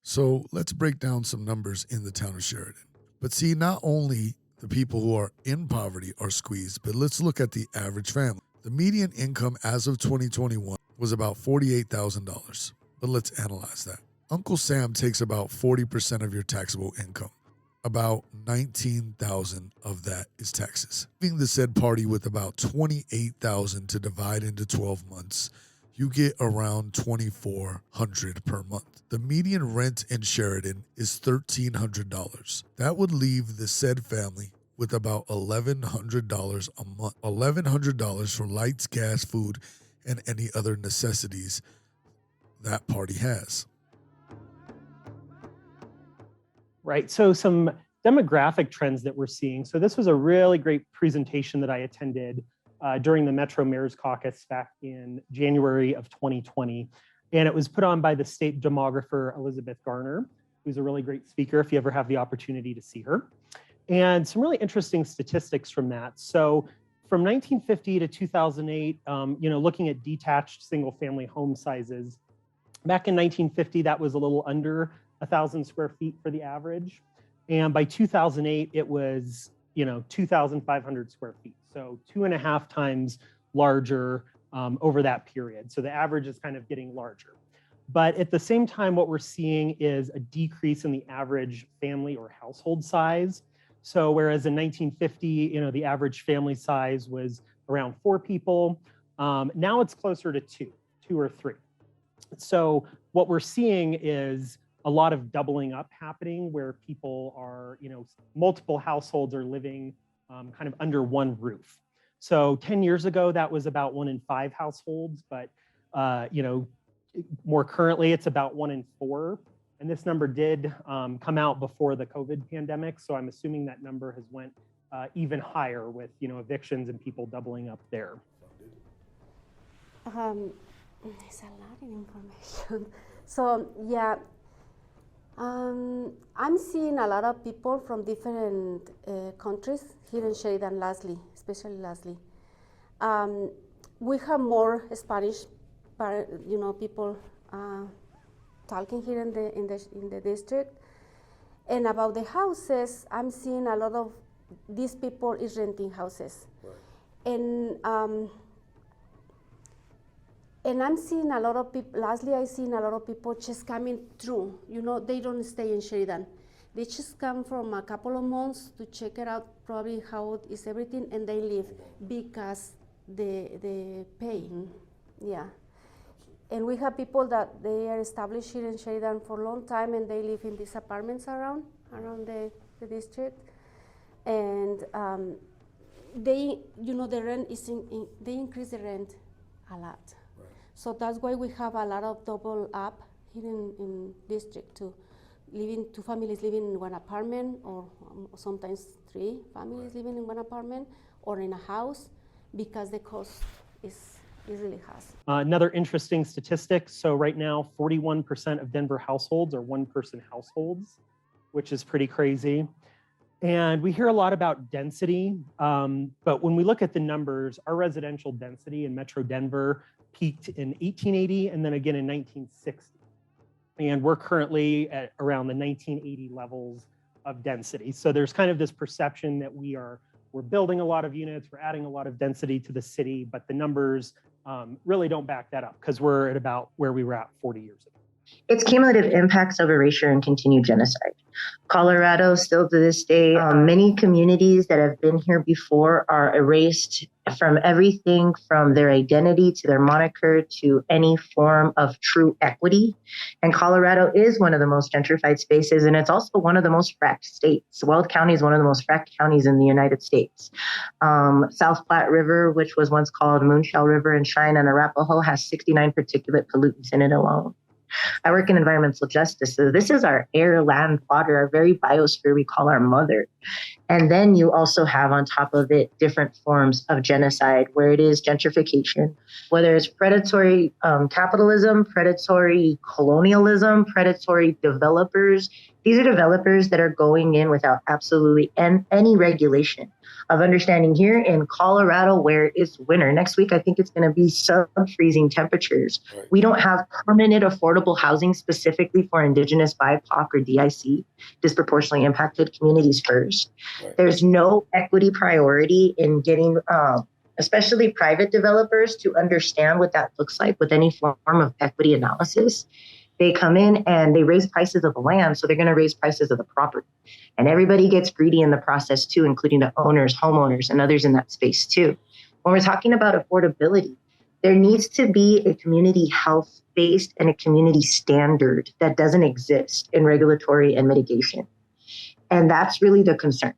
So let's break down some numbers in the town of Sheridan. But see, not only the people who are in poverty are squeezed, but let's look at the average family. The median income as of 2021 was about $48,000. But let's analyze that. Uncle Sam takes about 40% of your taxable income. About $19,000 of that is taxes. Leaving the said party with about $28,000 to divide into 12 months, you get around $2,400 per month. The median rent in Sheridan is $1,300. That would leave the said family with about $1,100 a month. $1,100 for lights, gas, food, and any other necessities that party has. Right, so some demographic trends that we're seeing. So this was a really great presentation that I attended during the Metro Mayor's Caucus back in January of 2020. And it was put on by the state demographer, Elizabeth Garner, who's a really great speaker if you ever have the opportunity to see her. And some really interesting statistics from that. So from 1950 to 2008, looking at detached single family home sizes, back in 1950, that was a little under 1,000 square feet for the average. And by 2008, it was, 2,500 square feet. So 2.5 times larger over that period. So the average is kind of getting larger. But at the same time, what we're seeing is a decrease in the average family or household size. So whereas in 1950, the average family size was around 4 people, now it's closer to 2 or 3. So what we're seeing is a lot of doubling up happening where people are, multiple households are living kind of under one roof. So 10 years ago, that was about 1 in 5 households, but, more currently it's about 1 in 4. And this number did come out before the COVID pandemic. So I'm assuming that number has went even higher with, evictions and people doubling up there. It's a lot of information. So yeah, I'm seeing a lot of people from different countries here in Sheridan, especially lastly. We have more Spanish, people talking here in the district. And about the houses, I'm seeing a lot of these people is renting houses. Right. And I'm seeing a lot of people, lastly I've seen a lot of people just coming through, they don't stay in Sheridan. They just come from a couple of months to check it out, probably how is everything, and they leave because they paying, yeah. And we have people that they are established here in Sheridan for a long time and they live in these apartments around the district. And they, the rent is, they increase the rent a lot. So that's why we have a lot of double up here in district too. Two families living in one apartment, or sometimes 3 families living in one apartment or in a house, because the cost is really high. Another interesting statistic. So right now, 41% of Denver households are one-person households, which is pretty crazy. And we hear a lot about density, but when we look at the numbers, our residential density in Metro Denver peaked in 1880 and then again in 1960. And we're currently at around the 1980 levels of density. So there's kind of this perception that we're building a lot of units, we're adding a lot of density to the city, but the numbers really don't back that up because we're at about where we were at 40 years ago. Its cumulative impacts of erasure and continued genocide. Colorado, still to this day, many communities that have been here before are erased from everything from their identity to their moniker to any form of true equity. And Colorado is one of the most gentrified spaces, and it's also one of the most fracked states. Weld County is one of the most fracked counties in the United States. South Platte River, which was once called Moonshell River in Cheyenne and Arapahoe, has 69 particulate pollutants in it alone. I work in environmental justice, so this is our air, land, water, our very biosphere we call our mother. And then you also have on top of it different forms of genocide, where it is gentrification, whether it's predatory capitalism, predatory colonialism, predatory developers. These are developers that are going in without absolutely any regulation of understanding. Here in Colorado, where it's winter, next week, I think it's going to be sub-freezing temperatures. Right. We don't have permanent affordable housing specifically for Indigenous, BIPOC, or DIC, disproportionately impacted communities first. Right. There's no equity priority in getting especially private developers to understand what that looks like with any form of equity analysis. They come in and they raise prices of the land, so they're going to raise prices of the property. And everybody gets greedy in the process too, including the owners, homeowners, and others in that space too. When we're talking about affordability, there needs to be a community health-based and a community standard that doesn't exist in regulatory and mitigation. And that's really the concern.